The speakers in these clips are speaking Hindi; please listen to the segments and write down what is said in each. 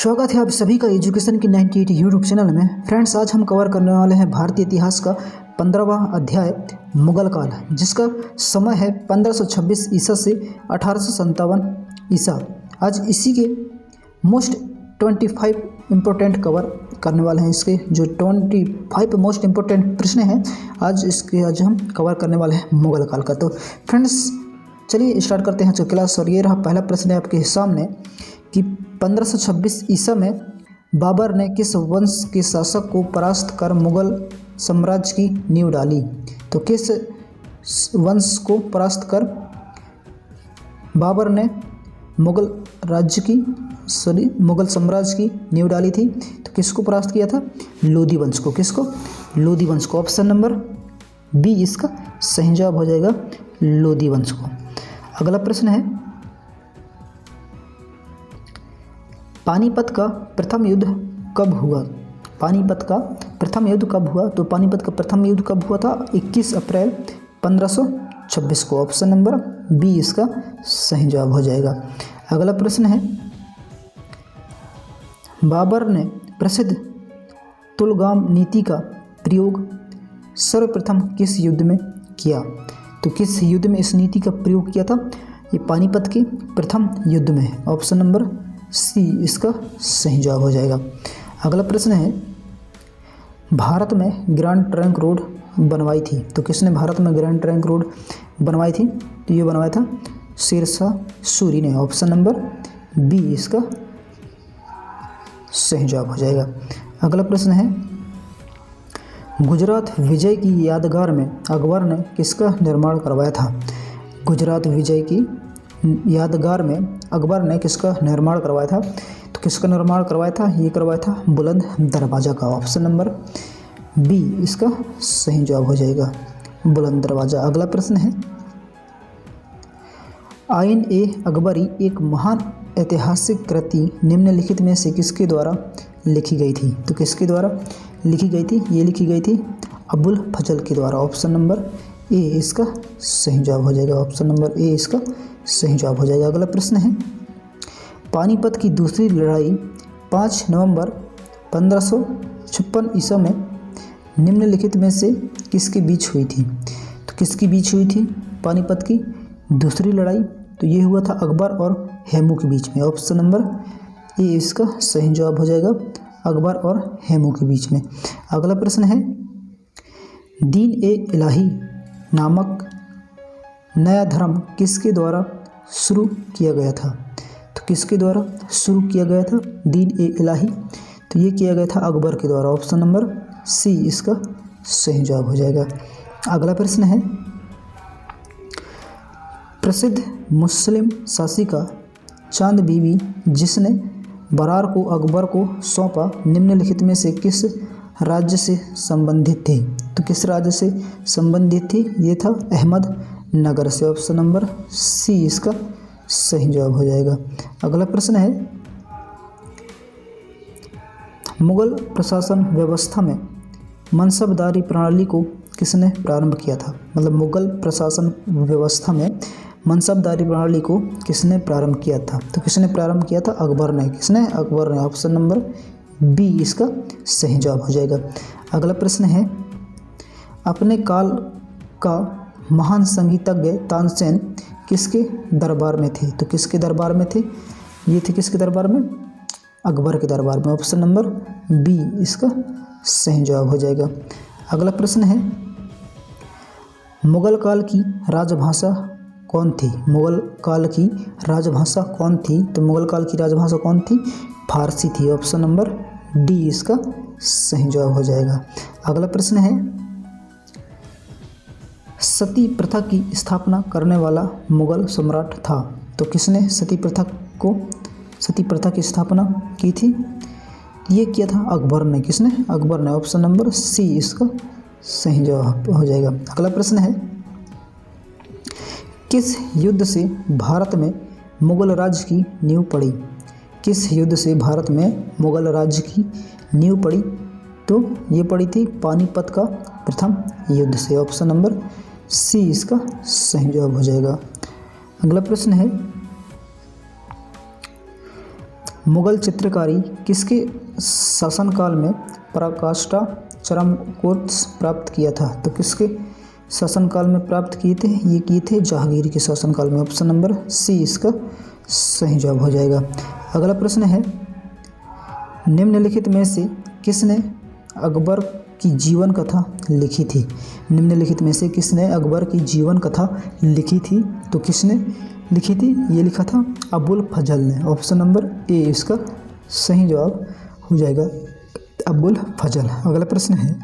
स्वागत है आप सभी का एजुकेशन की 98 यूट्यूब चैनल में। फ्रेंड्स, आज हम कवर करने वाले हैं भारतीय इतिहास का 15वां अध्याय मुगल काल, जिसका समय है 1526 ईसा से 1857 ईसा। आज इसी के मोस्ट 25 इम्पोर्टेंट कवर करने वाले हैं। इसके जो 25 मोस्ट इम्पोर्टेंट प्रश्न हैं आज हम कवर करने वाले हैं मुगल काल का। तो फ्रेंड्स चलिए स्टार्ट करते हैं आज का क्लास। और ये रहा पहला प्रश्न है आपके सामने कि 1526 ईसा में बाबर ने किस वंश के शासक को परास्त कर मुगल साम्राज्य की नींव डाली। तो किस वंश को परास्त कर बाबर ने मुगल साम्राज्य की नींव डाली थी। तो किसको परास्त किया था? लोदी वंश को। किसको? लोदी वंश को। ऑप्शन नंबर बी इसका सही जवाब हो जाएगा, लोदी वंश को। अगला प्रश्न है, पानीपत का प्रथम युद्ध कब हुआ? पानीपत का प्रथम युद्ध कब हुआ? तो पानीपत का प्रथम युद्ध कब हुआ था? 21 अप्रैल 1526 को। ऑप्शन नंबर बी इसका सही जवाब हो जाएगा। अगला प्रश्न है, बाबर ने प्रसिद्ध तुलगाम नीति का प्रयोग सर्वप्रथम किस युद्ध में किया? तो किस युद्ध में इस नीति का प्रयोग किया था? ये पानीपत के प्रथम युद्ध में है। ऑप्शन नंबर सी इसका सही जवाब हो जाएगा। अगला प्रश्न है, भारत में ग्रैंड ट्रंक रोड बनवाई थी। तो किसने भारत में ग्रैंड ट्रंक रोड बनवाई थी? तो ये बनवाया था शेरशाह सूरी ने। ऑप्शन नंबर बी इसका सही जवाब हो जाएगा। अगला प्रश्न है, गुजरात विजय की यादगार में अकबर ने किसका निर्माण करवाया था? गुजरात विजय की यादगार में अकबर ने किसका निर्माण करवाया था? तो किसका निर्माण करवाया था? ये करवाया था बुलंद दरवाज़ा का। ऑप्शन नंबर बी इसका सही जवाब हो जाएगा, बुलंद दरवाज़ा। अगला प्रश्न है, आइन ए अकबरी एक महान ऐतिहासिक कृति निम्नलिखित में से किसके द्वारा लिखी गई थी? तो किसके द्वारा लिखी गई थी? ये लिखी गई थी अबुल फजल के द्वारा। ऑप्शन नंबर ए इसका सही जवाब हो जाएगा। ऑप्शन नंबर ए इसका सही जवाब हो जाएगा। अगला प्रश्न है, पानीपत की दूसरी लड़ाई 5 नवंबर 1556 ईसा में निम्नलिखित में से किसके बीच हुई थी? तो किसके बीच हुई थी पानीपत की दूसरी लड़ाई? तो ये हुआ था अकबर और हेमू के बीच में। ऑप्शन नंबर ए इसका सही जवाब हो जाएगा, अकबर और हेमू के बीच में। अगला प्रश्न है, दीन ए इलाही नामक नया धर्म किसके द्वारा शुरू किया गया था? तो किसके द्वारा शुरू किया गया था दीन ए इलाही? तो ये किया गया था अकबर के द्वारा। ऑप्शन नंबर सी इसका सही जवाब हो जाएगा। अगला प्रश्न है, प्रसिद्ध मुस्लिम शासिका चांद बीबी जिसने बरार को अकबर को सौंपा निम्नलिखित में से किस राज्य से संबंधित थी? तो किस राज्य से संबंधित थी? ये था अहमदनगर से। ऑप्शन नंबर सी इसका सही जवाब हो जाएगा। अगला प्रश्न है, मुगल प्रशासन व्यवस्था में मनसबदारी प्रणाली को किसने प्रारंभ किया था? मतलब मुगल प्रशासन व्यवस्था में मनसबदारी प्रणाली को किसने प्रारंभ किया था? तो किसने प्रारंभ किया था? अकबर ने। किसने? अकबर ने। ऑप्शन नंबर बी इसका सही जवाब हो जाएगा। अगला प्रश्न है, अपने काल का महान संगीतज्ञ तानसेन किसके दरबार में थे? तो किसके दरबार में थे? ये थे किसके दरबार में? अकबर के दरबार में। ऑप्शन नंबर बी इसका सही जवाब हो जाएगा। अगला प्रश्न है, मुगल काल की राजभाषा कौन थी? मुगल काल की राजभाषा कौन थी? तो मुगल काल की राजभाषा कौन थी? फारसी थी। ऑप्शन नंबर डी इसका सही जवाब हो जाएगा। अगला प्रश्न है, सती प्रथा की स्थापना करने वाला मुगल सम्राट था। तो किसने सती प्रथा की स्थापना की थी? ये किया था अकबर ने। किसने? अकबर ने। ऑप्शन नंबर सी इसका सही जवाब हो जाएगा। अगला प्रश्न है, किस युद्ध से भारत में मुगल राज्य की नींव पड़ी? किस युद्ध से भारत में मुगल राज्य की नींव पड़ी? तो ये पड़ी थी पानीपत का प्रथम युद्ध से। ऑप्शन नंबर सी इसका सही जवाब हो जाएगा। अगला प्रश्न है, मुगल चित्रकारी किसके शासनकाल में पराकाष्ठा चरम को प्राप्त किया था? तो किसके शासनकाल में प्राप्त किए थे? ये किए थे जहांगीर के शासनकाल में। ऑप्शन नंबर सी इसका सही जवाब हो जाएगा। अगला प्रश्न है, निम्नलिखित में से किसने अकबर की जीवन कथा लिखी थी? निम्नलिखित में से किसने अकबर की जीवन कथा लिखी थी? तो किसने लिखी थी? ये लिखा था अबुल फजल ने। ऑप्शन नंबर ए इसका सही जवाब हो जाएगा, अबुल फजल। अगला प्रश्न है,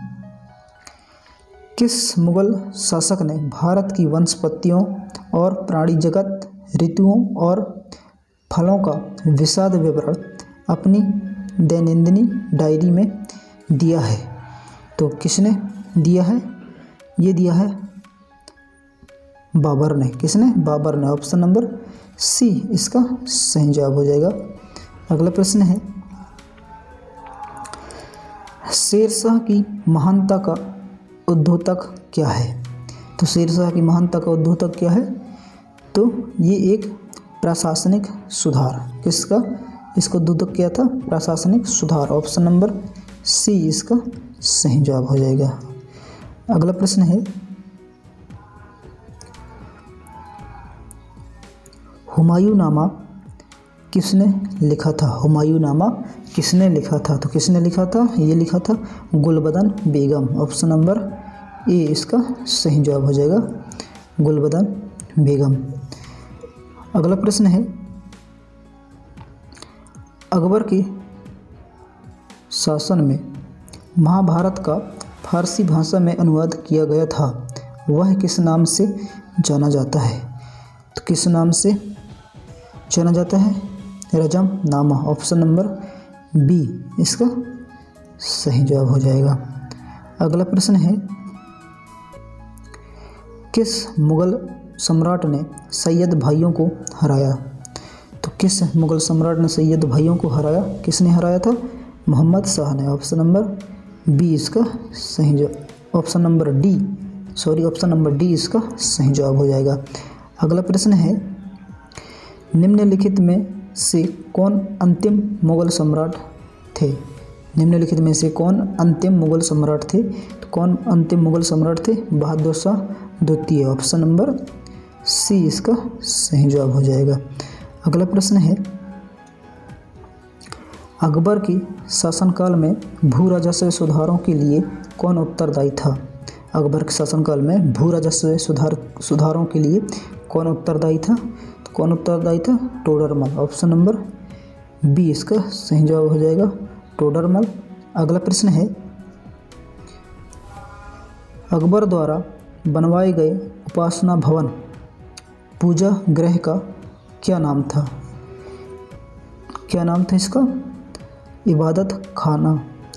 किस मुगल शासक ने भारत की वनस्पतियों और प्राणी जगत, ऋतुओं और फलों का विशद विवरण अपनी दैनंदिनी डायरी में दिया है? तो किसने दिया है? ये दिया है बाबर ने। किसने? बाबर ने। ऑप्शन नंबर सी इसका सही जवाब हो जाएगा। अगला प्रश्न है, शेरशाह की महानता का उद्योतक क्या है? तो शेरशाह की महानता का उद्योतक क्या है? तो ये एक प्रशासनिक सुधार। किसका इसको उद्योतक क्या था? प्रशासनिक सुधार। ऑप्शन नंबर सी इसका सही जवाब हो जाएगा। अगला प्रश्न है, हुमायूंनामा किसने लिखा था? हुमायूंनामा किसने लिखा था? तो किसने लिखा था? ये लिखा था गुलबदन बेगम। ऑप्शन नंबर ए इसका सही जवाब हो जाएगा, गुलबदन बेगम। अगला प्रश्न है, अकबर के शासन में महाभारत का फारसी भाषा में अनुवाद किया गया था, वह किस नाम से जाना जाता है? तो किस नाम से जाना जाता है? रजमनामा। ऑप्शन नंबर बी इसका सही जवाब हो जाएगा। अगला प्रश्न है, किस मुगल सम्राट ने सैयद भाइयों को हराया? तो किस मुगल सम्राट ने सैयद भाइयों को हराया? किसने हराया था? मोहम्मद शाह ने। ऑप्शन नंबर बी इसका सही जवाब, ऑप्शन नंबर डी इसका सही जवाब हो जाएगा। अगला प्रश्न है, निम्नलिखित में से कौन अंतिम मुगल सम्राट थे? निम्नलिखित में से कौन अंतिम मुगल सम्राट थे? तो कौन अंतिम मुगल सम्राट थे? बहादुर शाह द्वितीय। ऑप्शन नंबर सी इसका सही जवाब हो जाएगा। अगला प्रश्न है, अकबर के शासनकाल में भू राजस्व सुधारों के लिए कौन उत्तरदायी था? अकबर के शासनकाल में भू राजस्व सुधारों के लिए कौन उत्तरदायी था? तो कौन उत्तरदायी था? टोडरमल। ऑप्शन नंबर बी इसका सही जवाब हो जाएगा, टोडरमल। अगला प्रश्न है, अकबर द्वारा बनवाए गए उपासना भवन पूजा गृह का क्या नाम था? क्या नाम था इसका? इबादत खाना।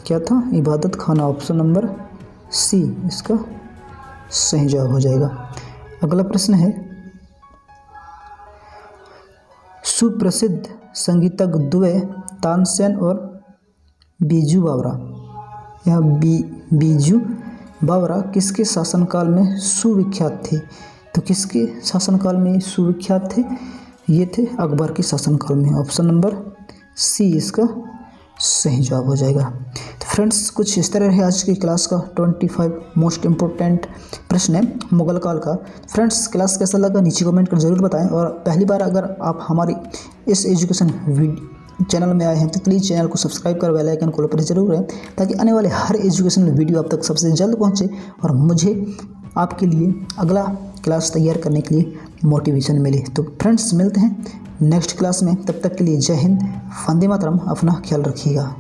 क्या था? इबादत खाना। ऑप्शन नंबर सी इसका सही जवाब हो जाएगा। अगला प्रश्न है, सुप्रसिद्ध संगीतज्ञ द्वय तानसेन और बीजू बावरा, यह बीजू बावरा किसके शासनकाल में सुविख्यात थे? तो किसके शासनकाल में सुविख्यात थे? ये थे अकबर के शासनकाल में। ऑप्शन नंबर सी इसका सही जवाब हो जाएगा। तो फ्रेंड्स, कुछ इस तरह है आज की क्लास का 25 मोस्ट इम्पोर्टेंट प्रश्न है मुगल काल का। फ्रेंड्स, क्लास कैसा लगा नीचे कमेंट कर जरूर बताएं, और पहली बार अगर आप हमारी इस एजुकेशन चैनल में आए हैं तो प्लीज़ चैनल को सब्सक्राइब कर बेल आइकन को प्रेस जरूर है, ताकि आने वाले हर एजुकेशनल वीडियो आप तक सबसे जल्द पहुँचे और मुझे आपके लिए अगला क्लास तैयार करने के लिए मोटिवेशन मिले। तो फ्रेंड्स, मिलते हैं नेक्स्ट क्लास में, तब तक के लिए जय हिंद, वंदे मातरम। अपना ख्याल रखिएगा।